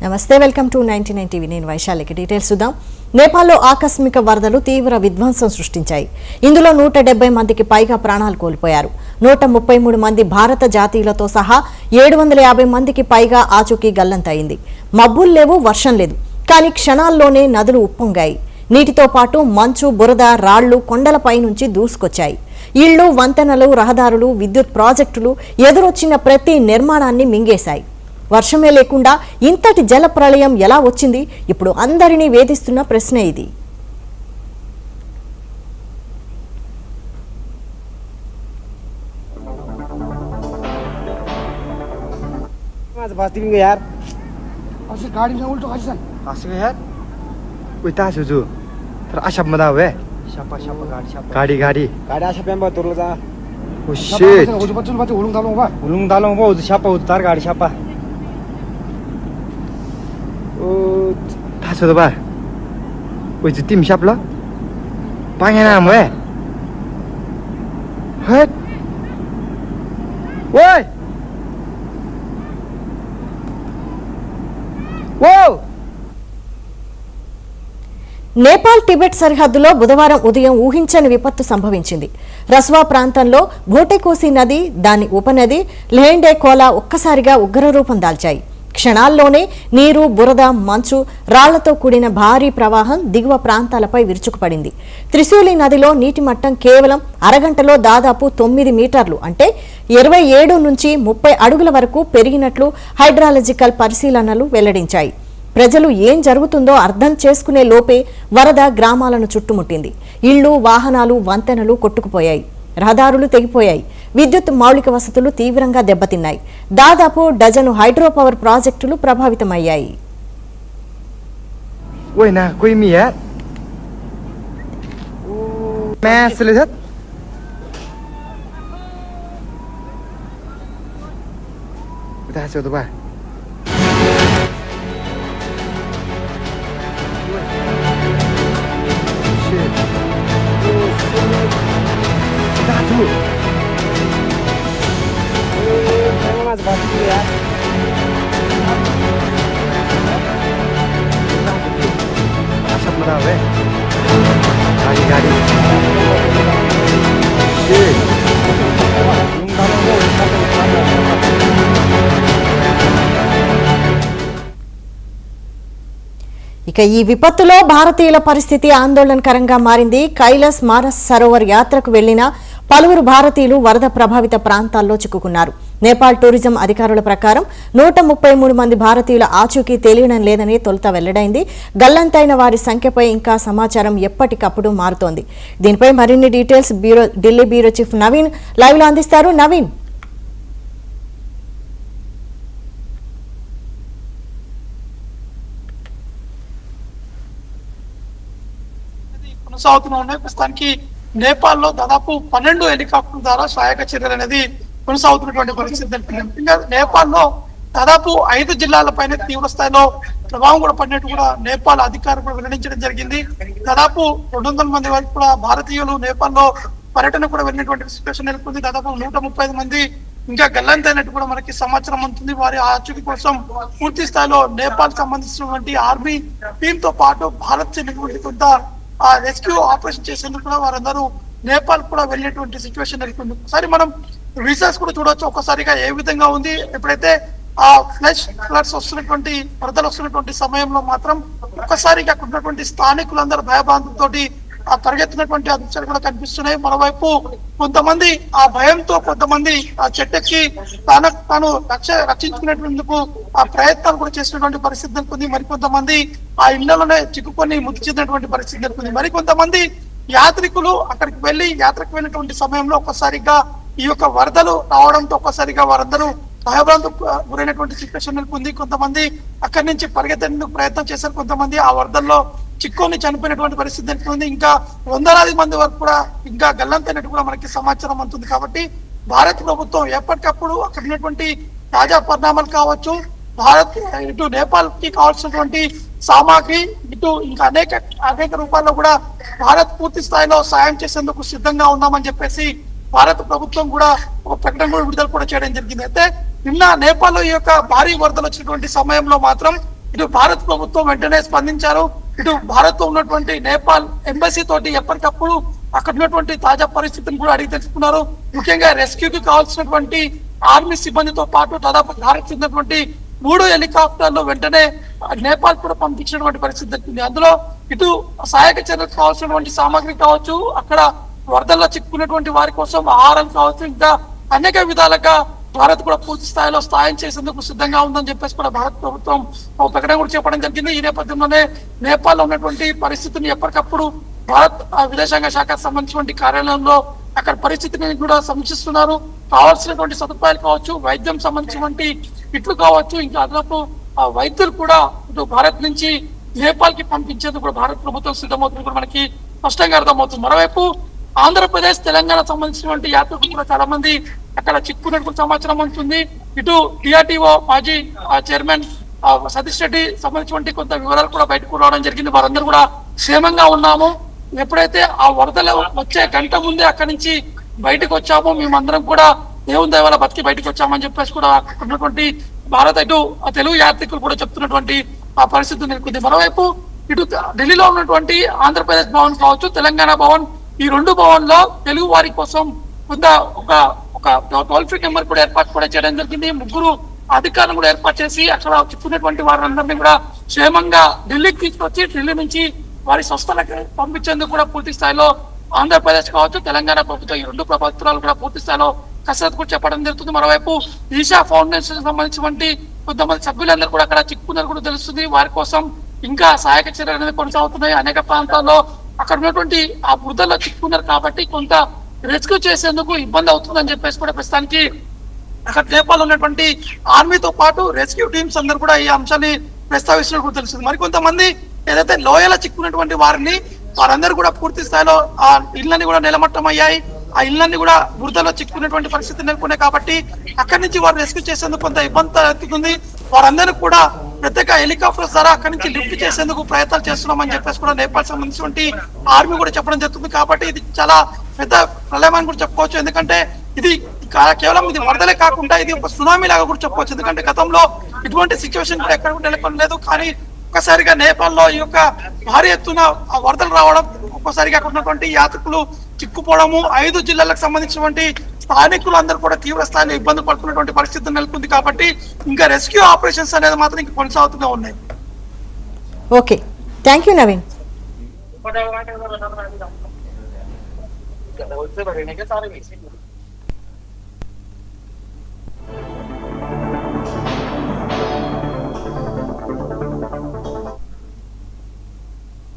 నమస్తే, welcome to 99 TV. నేను వైశాలికి details చూద్దాం. నేపాల్లో ఆకస్మిక వరదలు తీవ్ర విధ్వంసం సృష్టించాయి. ఇందులో 170 మందికి పైగా ప్రాణాలు కోల్పోయారు. 133 మంది భారత జాతీయులతో సహా 750 మందికి పైగా ఆచూకీ గల్లంతయింది. మబ్బులు లేవు, వర్షం లేదు, కానీ క్షణాల్లోనే నదులు ఉప్పొంగాయి. నీటితో పాటు మంచు, బురద, రాళ్లు కొండలపై నుంచి దూసుకొచ్చాయి. ఇళ్లు, వంతెనలు, రహదారులు, విద్యుత్ ప్రాజెక్టులు ఎదురొచ్చిన ప్రతి నిర్మాణాన్ని మింగేశాయి. వర్షమే లేకుండా ఇంతటి జల ప్రళయం ఎలా వచ్చింది? ఇప్పుడు అందరినీ వేధిస్తున్న ప్రశ్న ఇది. Taso ba? Oi ji tim shap la. Pangena mo. Het. Woi. Whoa. Nepal Tibet సరిహద్దులో బుధవారం ఉదయం ఊహించని విపత్తు సంభవించింది. రస్వా ప్రాంతంలో భోటెకోసి నది, దాని ఉపనది లెహెండే కోలా ఒక్కసారిగా ఉగ్రరూపం దాల్చాయి. క్షణాల్లోనే నీరు, బురద, మంచు, రాళ్లతో కూడిన భారీ ప్రవాహం దిగువ ప్రాంతాలపై విరుచుకుపడింది. త్రిశూలి నదిలో నీటి మట్టం కేవలం అరగంటలో దాదాపు 9 మీటర్లు, అంటే 27 నుంచి 30 అడుగుల వరకు పెరిగినట్లు హైడ్రాలజికల్ పరిశీలనలు వెల్లడించాయి. ప్రజలు ఏం జరుగుతుందో అర్థం చేసుకునే లోపే వరద గ్రామాలను చుట్టుముట్టింది. ఇళ్లు, వాహనాలు, వంతెనలు కొట్టుకుపోయాయి. రహదారులు తెగిపోయాయి. విద్యుత్ మౌలిక వసతులు తీవ్రంగా దెబ్బతిన్నాయి. దాదాపు డజను హైడ్రో పవర్ ప్రాజెక్టులు ప్రభావితమయ్యాయి. ఇక ఈ విపత్తులో భారతీయుల పరిస్థితి ఆందోళనకరంగా మారింది. కైలాస్ మానస్ సరోవర్ యాత్రకు వెళ్లిన పలువురు భారతీయులు వరద ప్రభావిత ప్రాంతాల్లో చిక్కుకున్నారు. నేపాల్ టూరిజం అధికారుల ప్రకారం 133 మంది భారతీయుల ఆచూకీ తెలియడం లేదని తొలుత వెల్లడైంది. గల్లంతైన వారి సంఖ్యపై ఇంకా సమాచారం ఎప్పటికప్పుడు మారుతోంది. దీనిపై మరిన్ని details Delhi bureau chief Naveen live లో అందిస్తారు. నవీన్, కొనసాగుతూనే ఉన్నాయి. ప్రస్తుతానికి నేపాల్లో దాదాపు 12 హెలికాప్టర్ల ద్వారా సహాయక చర్యలు అనేది కొనసాగుతున్నటువంటి పరిస్థితి. ఇంకా నేపాల్లో దాదాపు 5 జిల్లాలపైన తీవ్ర స్థాయిలో ప్రభావం కూడా పడినట్టు కూడా నేపాల్ అధికారులు కూడా వెల్లడించడం జరిగింది. దాదాపు 200 మంది వరకు కూడా భారతీయులు నేపాల్లో పర్యటన కూడా వెళ్ళినటువంటి సిచ్యువేషన్ నెలకొంది. దాదాపు 135 మంది ఇంకా గల్లంతైనట్టు కూడా మనకి సమాచారం అందుతుంది. వారి ఆచూకీ కోసం పూర్తి స్థాయిలో నేపాల్ సంబంధించినటువంటి ఆర్మీ టీమ్ తో పాటు భారత్ చెందినటువంటి కొంత రెస్క్యూ ఆపరేషన్ చేసేందుకు కూడా వారందరూ నేపాల్ కూడా వెళ్ళినటువంటి సిచ్యువేషన్ నెలకొంది. ఒకసారి మనం రిజల్ట్స్ కూడా చూడవచ్చు ఒక్కసారిగా ఏ విధంగా ఉంది. ఎప్పుడైతే ఆ ఫ్లడ్స్ వస్తున్నటువంటి వరదలు వస్తున్నటువంటి సమయంలో మాత్రం ఒక్కసారిగా అక్కడ ఉన్నటువంటి స్థానికులందరూ భయభ్రాంతులతోటి పరిగెత్తినటువంటి దృశ్యాలు కూడా కనిపిస్తున్నాయి. మరోవైపు కొంతమంది ఆ భయంతో కొంతమంది ఆ చెట్టెక్కి తాను రక్షించుకునేందుకు ఆ ప్రయత్నాలు కూడా చేసినటువంటి పరిస్థితి నెలకొంది. మరికొంతమంది ఆ ఇళ్లలోనే చిక్కుకొని మృతి చెందినటువంటి పరిస్థితి నెలకొంది. మరికొంతమంది యాత్రికులు అక్కడికి వెళ్లి యాత్రకు వెళ్ళినటువంటి సమయంలో ఒక్కసారిగా ఈ యొక్క వరదలు రావడంతో ఒక్కసారిగా వారందరూ భయభ్రాంతి గురైనటువంటి సిచ్యువేషన్ నెలకొంది. కొంతమంది అక్కడి నుంచి పరిగెత్తేందుకు ప్రయత్నం చేశారు. కొంతమంది ఆ వరదల్లో చిక్కుని చనిపోయినటువంటి పరిస్థితి నెలకొంది. ఇంకా వందలాది మంది వరకు కూడా ఇంకా గల్లంతైనట్టు కూడా మనకి సమాచారం అందుతుంది. కాబట్టి భారత ప్రభుత్వం ఎప్పటికప్పుడు అక్కడ ఉన్నటువంటి తాజా పరిణామాలు కావచ్చు, భారత్ ఇటు నేపాల్ కి కావాల్సినటువంటి సామాగ్రి ఇటు ఇంకా అనేక రూపాల్లో కూడా భారత్ పూర్తి స్థాయిలో సాయం చేసేందుకు సిద్ధంగా ఉన్నామని చెప్పేసి భారత ప్రభుత్వం కూడా ఒక ప్రకటన కూడా విడుదల కూడా చేయడం జరిగింది. అయితే నిన్న నేపాల్ లో ఈ యొక్క భారీ వరదలు వచ్చినటువంటి సమయంలో మాత్రం ఇటు భారత్ ప్రభుత్వం వెంటనే స్పందించారు. ఇటు భారత్ లో ఉన్నటువంటి నేపాల్ ఎంబసీ తోటి ఎప్పటికప్పుడు అక్కడ ఉన్నటువంటి తాజా పరిస్థితిని కూడా అడిగి తెలుసుకున్నారు. ముఖ్యంగా రెస్క్యూకి కావాల్సినటువంటి ఆర్మీ సిబ్బందితో పాటు దాదాపు భారత్ చెందినటువంటి 3 హెలికాప్టర్లు వెంటనే నేపాల్ కూడా పంపించినటువంటి పరిస్థితి దక్కింది. అందులో ఇటు సహాయక చర్యలకు కావాల్సినటువంటి సామాగ్రి కావచ్చు, అక్కడ వరదల్లో చిక్కుకున్నటువంటి వారి కోసం ఆహారం కావచ్చు, ఇంకా అనేక విధాలుగా భారత్ కూడా పూర్తి స్థాయిలో సాయం చేసేందుకు సిద్ధంగా ఉందని చెప్పేసి కూడా భారత ప్రభుత్వం ఒక ప్రకటన కూడా చెప్పడం జరిగింది. ఈ నేపథ్యంలోనే నేపాల్ లో ఉన్నటువంటి పరిస్థితిని ఎప్పటికప్పుడు భారత్ విదేశాంగ శాఖకు సంబంధించినటువంటి కార్యాలయంలో అక్కడ పరిస్థితిని కూడా సమీక్షిస్తున్నారు. కావాల్సినటువంటి సదుపాయాలు కావచ్చు, వైద్యం సంబంధించినటువంటి కిట్లు కావచ్చు, ఇంకా అదనపు వైద్యులు కూడా ఇటు భారత్ నుంచి నేపాల్ కి పంపించేందుకు కూడా భారత ప్రభుత్వం సిద్ధమవుతుంది కూడా మనకి స్పష్టంగా అర్థమవుతుంది. మరోవైపు ఆంధ్రప్రదేశ్, తెలంగాణ సంబంధించినటువంటి యాత్రికులు కూడా చాలా మంది అక్కడ చిక్కున్నట్టు సమాచారం ఉంటుంది. ఇటు డిఆర్టీఓ మాజీ చైర్మన్ సతీష్ రెడ్డి సంబంధించినటువంటి కొంత వివరాలు కూడా బయటకు రావడం జరిగింది. వారందరూ కూడా క్షేమంగా ఉన్నాము, ఎప్పుడైతే ఆ వరదలు వచ్చే గంట ముందే అక్కడి నుంచి బయటకు వచ్చామో మేమందరం కూడా దేవుని దయ వల్ల బతికి బయటకు వచ్చామని చెప్పేసి కూడా ఉన్నటువంటి భారత ఇటు తెలుగు యాత్రికులు కూడా చెప్తున్నటువంటి ఆ పరిస్థితి నెలకొంది. మరోవైపు ఇటు ఢిల్లీలో ఉన్నటువంటి ఆంధ్రప్రదేశ్ భవన్ కావచ్చు, తెలంగాణ భవన్, ఈ 2 భవన్ లో తెలుగు వారి కోసం కొంత ఒక టోల్ ఫ్రీ నెంబర్ కూడా ఏర్పాటు కూడా చేయడం జరిగింది. 3 అధికారులు కూడా ఏర్పాటు చేసి అక్కడ చిక్కున్నటువంటి వారందరినీ కూడా క్షేమంగా ఢిల్లీకి తీసుకొచ్చి ఢిల్లీ నుంచి వారి స్వస్థలకు పంపించేందుకు కూడా పూర్తి స్థాయిలో ఆంధ్రప్రదేశ్ కావచ్చు, తెలంగాణ ప్రభుత్వం ఈ 2 ప్రభుత్వాలు కూడా పూర్తి స్థాయిలో కసరత్తు కూడా చెప్పడం జరుగుతుంది. మరోవైపు ఈషా ఫౌండేషన్ సంబంధించినటువంటి కొంతమంది సభ్యులందరూ కూడా అక్కడ చిక్కున్నారు కూడా తెలుస్తుంది. వారి కోసం ఇంకా సహాయక చర్యలు అనేది కొనసాగుతున్నాయి. అనేక ప్రాంతాల్లో అక్కడ ఉన్నటువంటి ఆ బురదల్లో చిక్కున్నారు కాబట్టి కొంత రెస్క్యూ చేసేందుకు ఇబ్బంది అవుతుందని చెప్పేసి కూడా ప్రస్తుతానికి అక్కడ నేపాల్ ఉన్నటువంటి ఆర్మీతో పాటు రెస్క్యూ టీమ్స్ అందరూ కూడా ఈ అంశాన్ని ప్రస్తావిస్తున్నట్టు కూడా తెలుస్తుంది. మరికొంతమంది ఏదైతే లోయలో చిక్కున్నటువంటి వారందరూ కూడా పూర్తి స్థాయిలో ఆ ఇళ్ళని కూడా నిలమట్టం అయ్యాయి. ఆ ఇళ్ళన్ని కూడా బురదలో చిక్కున్నటువంటి పరిస్థితి నెలకొన్నాయి కాబట్టి అక్కడి నుంచి వారు రెస్క్యూ చేసేందుకు కొంత ఇబ్బంది ఎత్తుకుంది. వారందరూ కూడా ప్రత్యేక హెలికాప్టర్స్ ద్వారా అక్కడి నుంచి లిఫ్ట్ చేసేందుకు ప్రయత్నాలు చేస్తున్నామని చెప్పేసి కూడా నేపాల్ సంబంధించినటువంటి ఆర్మీ కూడా చెప్పడం జరుగుతుంది. కాబట్టి ఇది చాలా పెద్ద ప్రళయమని కూడా చెప్పుకోవచ్చు. ఎందుకంటే ఇది కేవలం ఇది వరదలే కాకుండా ఇది ఒక సునామీ లాగా కూడా చెప్పవచ్చు. ఎందుకంటే గతంలో ఇటువంటి సిచ్యువేషన్ కూడా ఎక్కడ కూడా నెలకొనలేదు. కానీ ఒక్కసారిగా నేపాల్లో ఈ యొక్క భారీ ఎత్తున వరదలు రావడం, ఒక్కసారిగా అక్కడ ఉన్నటువంటి యాత్రికులు చిక్కుపోవడము, 5 జిల్లాలకు సంబంధించినటువంటి స్థానికులు అందరూ కూడా తీవ్ర స్థాయిలో ఇబ్బంది పడుతున్నటువంటి పరిస్థితి నెలకొంది. కాబట్టి ఇంకా రెస్క్యూ ఆపరేషన్స్ అనేది మాత్రం ఇంకా కొనసాగుతూనే ఉన్నాయి. Okay, thank you Naveen.